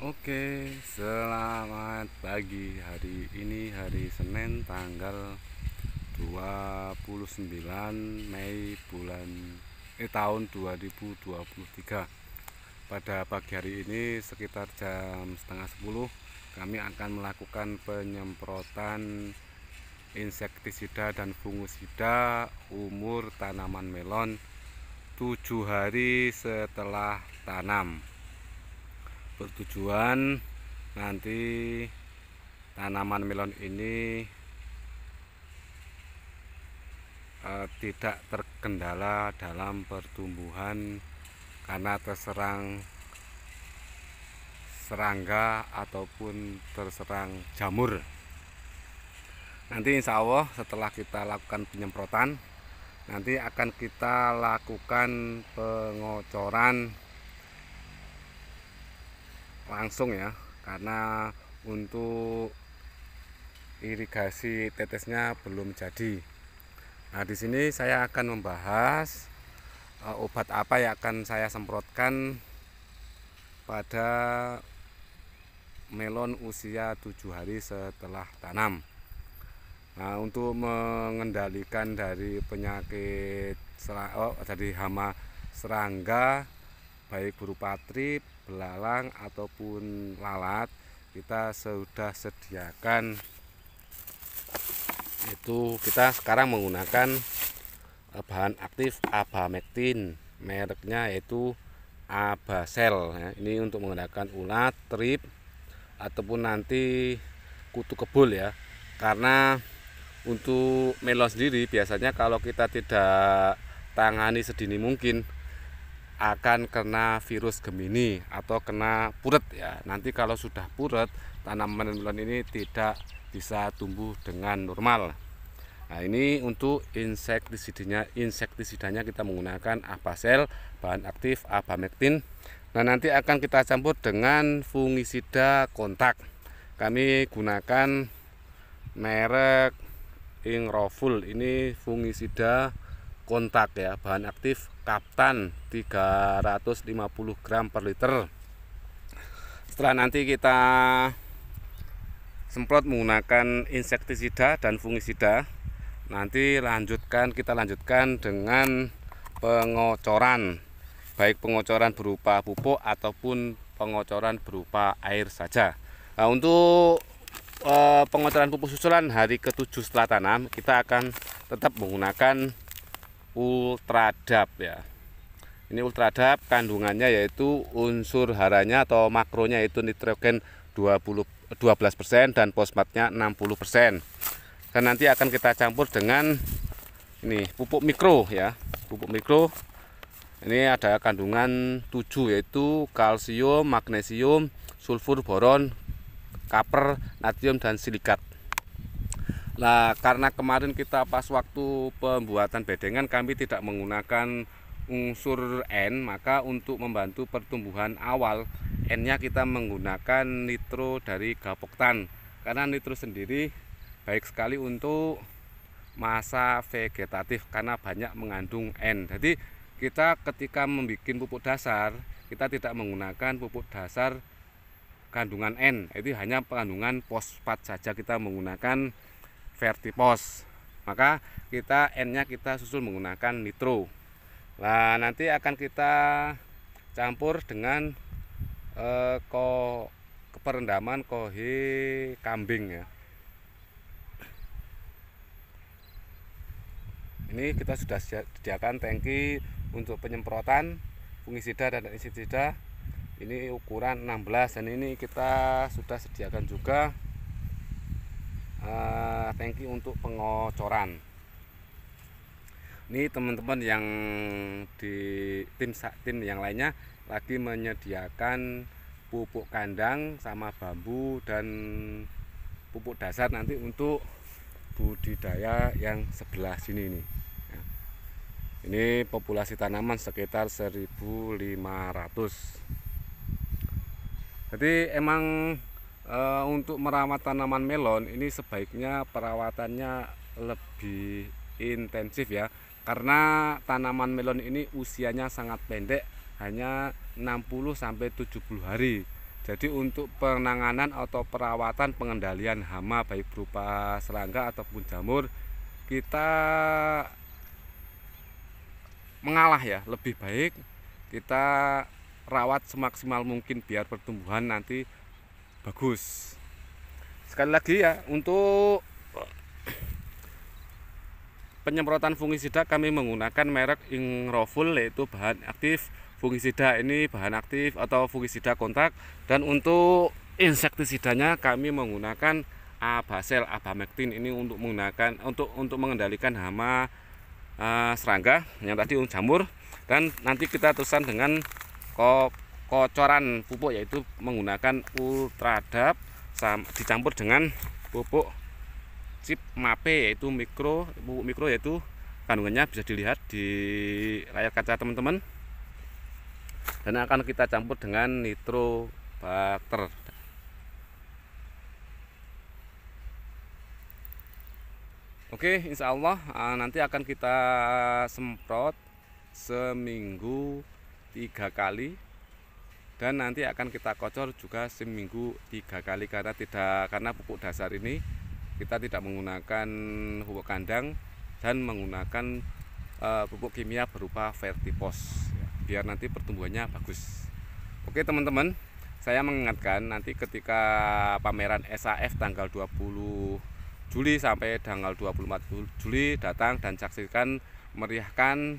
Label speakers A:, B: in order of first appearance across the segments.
A: Oke, selamat pagi. Hari ini hari Senin tanggal 29 Mei tahun 2023. Pada pagi hari ini sekitar jam setengah 10 kami akan melakukan penyemprotan insektisida dan fungisida umur tanaman melon 7 hari setelah tanam. Bertujuan nanti tanaman melon ini tidak terkendala dalam pertumbuhan karena terserang serangga ataupun terserang jamur. Nanti insya Allah setelah kita lakukan penyemprotan, nanti akan kita lakukan pengocoran langsung ya, karena untuk irigasi tetesnya belum jadi. Nah, di sini saya akan membahas obat apa yang akan saya semprotkan pada melon usia 7 hari setelah tanam. Nah, untuk mengendalikan dari penyakit dari hama serangga baik berupa trip, belalang ataupun lalat, kita sudah sediakan itu. Kita sekarang menggunakan bahan aktif Abamectin, mereknya yaitu Abasel ya. Ini untuk menggunakan ulat, trip ataupun nanti kutu kebul ya. Karena untuk melon sendiri biasanya kalau kita tidak tangani sedini mungkin akan kena virus Gemini atau kena puret ya. Nanti kalau sudah puret, tanaman melon ini tidak bisa tumbuh dengan normal. Nah, ini untuk insektisidanya kita menggunakan Abasel, bahan aktif Abamectin. Nah, nanti akan kita campur dengan fungisida kontak. Kami gunakan merek Ingroful. Ini fungisida kontak ya, bahan aktif Kaptan 350 gram per liter. Setelah nanti kita semprot menggunakan insektisida dan fungisida, nanti kita lanjutkan dengan pengocoran, baik pengocoran berupa pupuk ataupun pengocoran berupa air saja. Nah, untuk pengocoran pupuk susulan hari ke-7 setelah tanam, kita akan tetap menggunakan Ultradap ya. Ini Ultradap kandungannya yaitu unsur haranya atau makronya yaitu nitrogen 12% dan fosfatnya 60%. Dan nanti akan kita campur dengan ini pupuk mikro ya. Pupuk mikro ini ada kandungan 7 yaitu kalsium, magnesium, sulfur, boron, kaper, natrium dan silikat. Nah, karena kemarin kita pas waktu pembuatan bedengan kami tidak menggunakan unsur N, maka untuk membantu pertumbuhan awal N-nya kita menggunakan nitro dari Gapoktan. Karena nitro sendiri baik sekali untuk masa vegetatif karena banyak mengandung N. Jadi kita ketika membuat pupuk dasar, kita tidak menggunakan pupuk dasar kandungan N, itu hanya kandungan fosfat saja, kita menggunakan Vertipos. Maka kita N-nya kita susul menggunakan nitro. Nah, nanti akan kita campur dengan perendaman kohe kambing ya. Ini kita sudah sediakan tangki untuk penyemprotan fungisida dan insektisida. Ini ukuran 16 dan ini kita sudah sediakan juga tangki untuk pengocoran. Ini teman-teman yang di tim yang lainnya lagi menyediakan pupuk kandang sama bambu dan pupuk dasar nanti untuk budidaya yang sebelah sini nih. Ini populasi tanaman sekitar 1.500. Jadi emang untuk merawat tanaman melon ini sebaiknya perawatannya lebih intensif ya, karena tanaman melon ini usianya sangat pendek, hanya 60-70 hari. Jadi untuk penanganan atau perawatan pengendalian hama baik berupa serangga ataupun jamur, kita mengalah ya, lebih baik kita rawat semaksimal mungkin biar pertumbuhan nanti bagus. Sekali lagi ya, untuk penyemprotan fungisida kami menggunakan merek Ingroful, yaitu bahan aktif fungisida ini bahan aktif atau fungisida kontak, dan untuk insektisidanya kami menggunakan Abasel Abamectin ini untuk mengendalikan hama serangga yang tadi jamur, dan nanti kita terusan dengan kocoran pupuk yaitu menggunakan Ultradap dicampur dengan pupuk Chip Mape yaitu pupuk mikro, yaitu kandungannya bisa dilihat di layar kaca teman-teman, dan akan kita campur dengan Nitrobacter. Oke, insya Allah nanti akan kita semprot seminggu 3 kali, dan nanti akan kita kocor juga seminggu 3 kali karena pupuk dasar ini kita tidak menggunakan pupuk kandang dan menggunakan pupuk kimia berupa Vertipos biar nanti pertumbuhannya bagus. Oke teman-teman, saya mengingatkan nanti ketika pameran SAF tanggal 20 Juli sampai tanggal 24 Juli datang dan saksikan, meriahkan,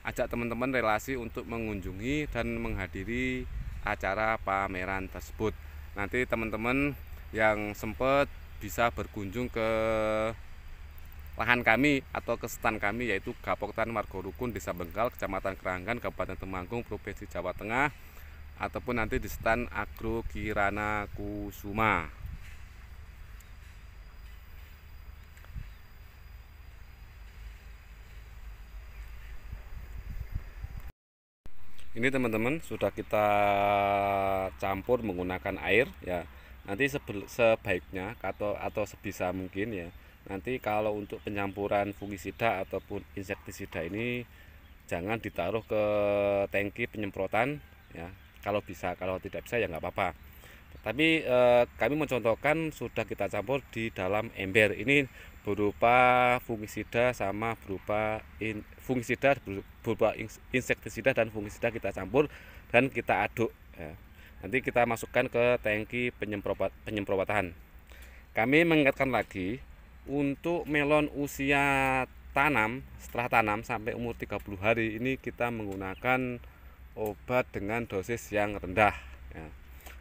A: ajak teman-teman relasi untuk mengunjungi dan menghadiri acara pameran tersebut. Nanti teman-teman yang sempat bisa berkunjung ke lahan kami atau ke stand kami, yaitu Gapoktan Margo Rukun, Desa Bengkal, Kecamatan Keranggan, Kabupaten Temanggung, Provinsi Jawa Tengah, ataupun nanti di stand Agro Kirana Kusuma. Ini teman-teman sudah kita campur menggunakan air ya. Nanti sebaiknya atau sebisa mungkin ya, nanti kalau untuk penyampuran fungisida ataupun insektisida ini jangan ditaruh ke tangki penyemprotan ya. Kalau bisa, kalau tidak bisa ya nggak apa-apa. Tapi kami mencontohkan sudah kita campur di dalam ember. Ini berupa fungisida sama berupa insektisida dan fungisida kita campur dan kita aduk ya. Nanti kita masukkan ke tangki penyemprotan. Kami mengingatkan lagi, untuk melon usia setelah tanam sampai umur 30 hari ini kita menggunakan obat dengan dosis yang rendah ya.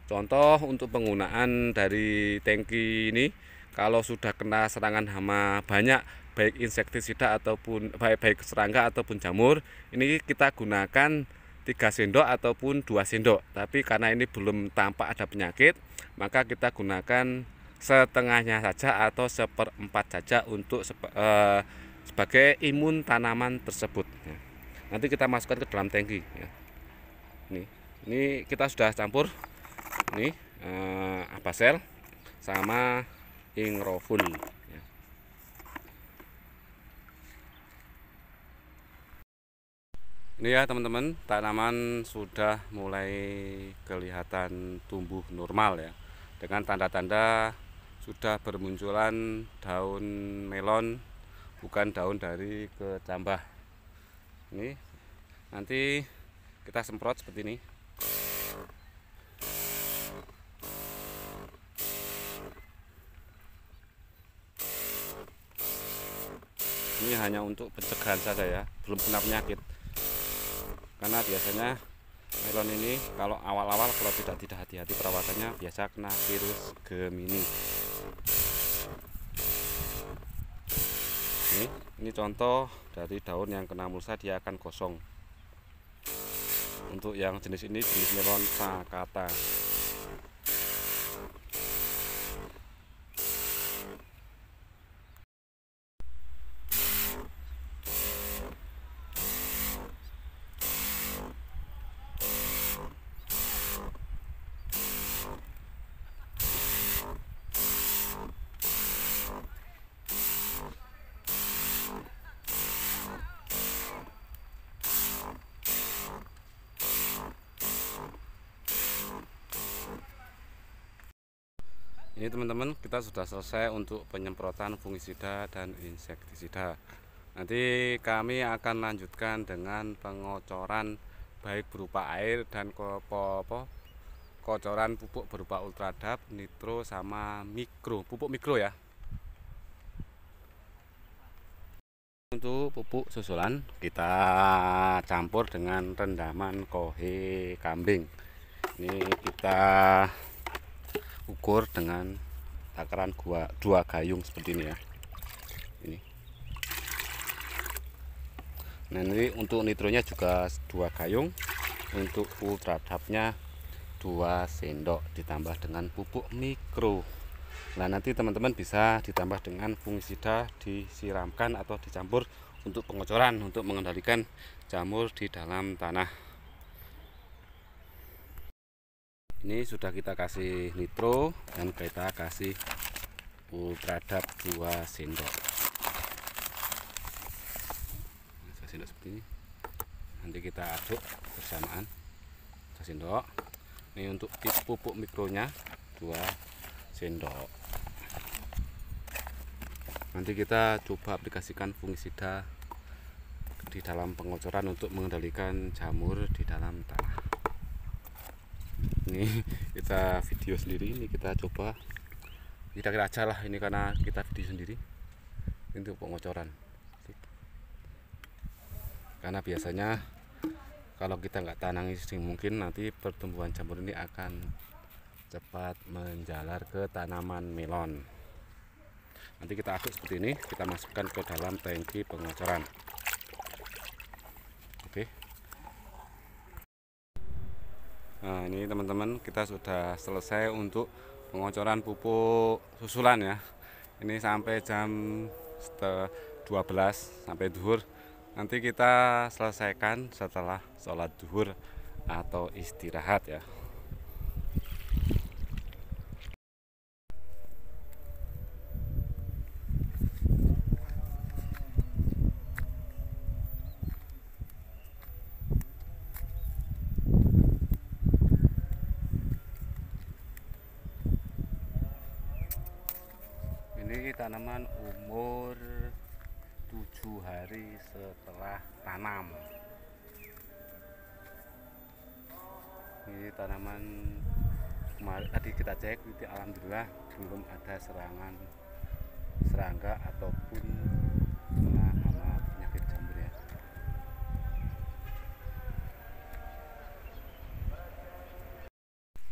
A: Contoh untuk penggunaan dari tangki ini, kalau sudah kena serangan hama banyak, baik insektisida ataupun baik serangga ataupun jamur, ini kita gunakan 3 sendok ataupun 2 sendok. Tapi karena ini belum tampak ada penyakit, maka kita gunakan setengahnya saja atau 1/4 saja untuk sebagai imun tanaman tersebut ya. Nanti kita masukkan ke dalam tangki ya. Ini kita sudah campur ini Abasel sama Ingroful ya. Ini ya teman-teman, tanaman sudah mulai kelihatan tumbuh normal ya, dengan tanda-tanda sudah bermunculan daun melon, bukan daun dari kecambah. Ini nanti kita semprot seperti ini. Ini hanya untuk pencegahan saja ya, belum kena penyakit. Karena biasanya melon ini kalau awal-awal kalau tidak hati-hati perawatannya biasa kena virus Gemini. Ini contoh dari daun yang kena mulsa, dia akan kosong. Untuk yang jenis ini jenis melon Sakata. Ini teman-teman, kita sudah selesai untuk penyemprotan fungisida dan insektisida. Nanti kami akan lanjutkan dengan pengocoran baik berupa air dan kocoran pupuk berupa ultradap, nitro sama mikro, pupuk mikro ya. Untuk pupuk susulan kita campur dengan rendaman kohe kambing. Ini kita ukur dengan takaran 2 gayung seperti ini ya. Ini. Nah, ini untuk nitronya juga 2 gayung, untuk ultradapnya 2 sendok ditambah dengan pupuk mikro. Nah, nanti teman-teman bisa ditambah dengan fungisida, disiramkan atau dicampur untuk pengocoran untuk mengendalikan jamur di dalam tanah. Ini sudah kita kasih nitro dan kita kasih ultradap 2 sendok. Sendok seperti ini. Nanti kita aduk bersamaan 1 sendok. Ini untuk pupuk mikronya 2 sendok. Nanti kita coba aplikasikan fungisida di dalam pengocoran untuk mengendalikan jamur di dalam tanah. Ini kita video sendiri, ini kita coba kira-kira aja lah, ini karena kita video sendiri untuk pengocoran. Karena biasanya kalau kita nggak tanangi mungkin nanti pertumbuhan jamur ini akan cepat menjalar ke tanaman melon. Nanti kita aduk seperti ini, kita masukkan ke dalam tangki pengocoran. Oke. Nah, ini teman-teman, kita sudah selesai untuk pengocoran pupuk susulan ya. Ini sampai jam 12 sampai duhur. Nanti kita selesaikan setelah sholat duhur atau istirahat ya. Ini tanaman umur 7 hari setelah tanam. Ini tanaman kemarin tadi kita cek, itu alhamdulillah belum ada serangan serangga ataupun kena hama penyakit jamur ya.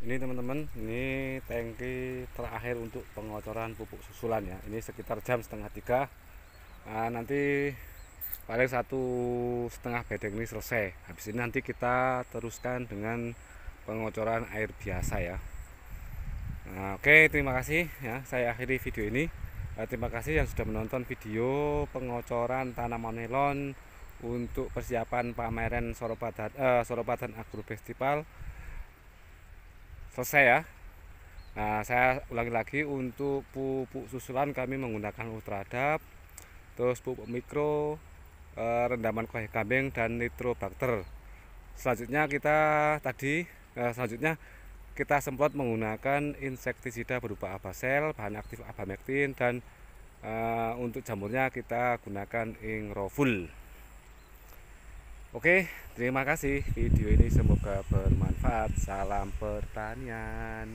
A: Ini teman-teman, ini tangki terakhir untuk pengocoran pupuk susulan ya. Ini sekitar jam setengah 3. Nah, nanti paling 1,5 bedeng ini selesai. Habis ini nanti kita teruskan dengan pengocoran air biasa ya. Nah, oke, terima kasih ya. Saya akhiri video ini. Terima kasih yang sudah menonton video pengocoran tanaman melon untuk persiapan pameran Soropadan Agro Festival. Selesai ya. Nah, saya ulangi lagi, untuk pupuk susulan kami menggunakan ultradap, terus pupuk mikro, rendaman kohe kambing dan nitrobakter. Selanjutnya kita semprot menggunakan insektisida berupa abasel, bahan aktif abamectin, dan untuk jamurnya kita gunakan Ingrovul. Oke, terima kasih. Video ini semoga bermanfaat. Salam pertanian.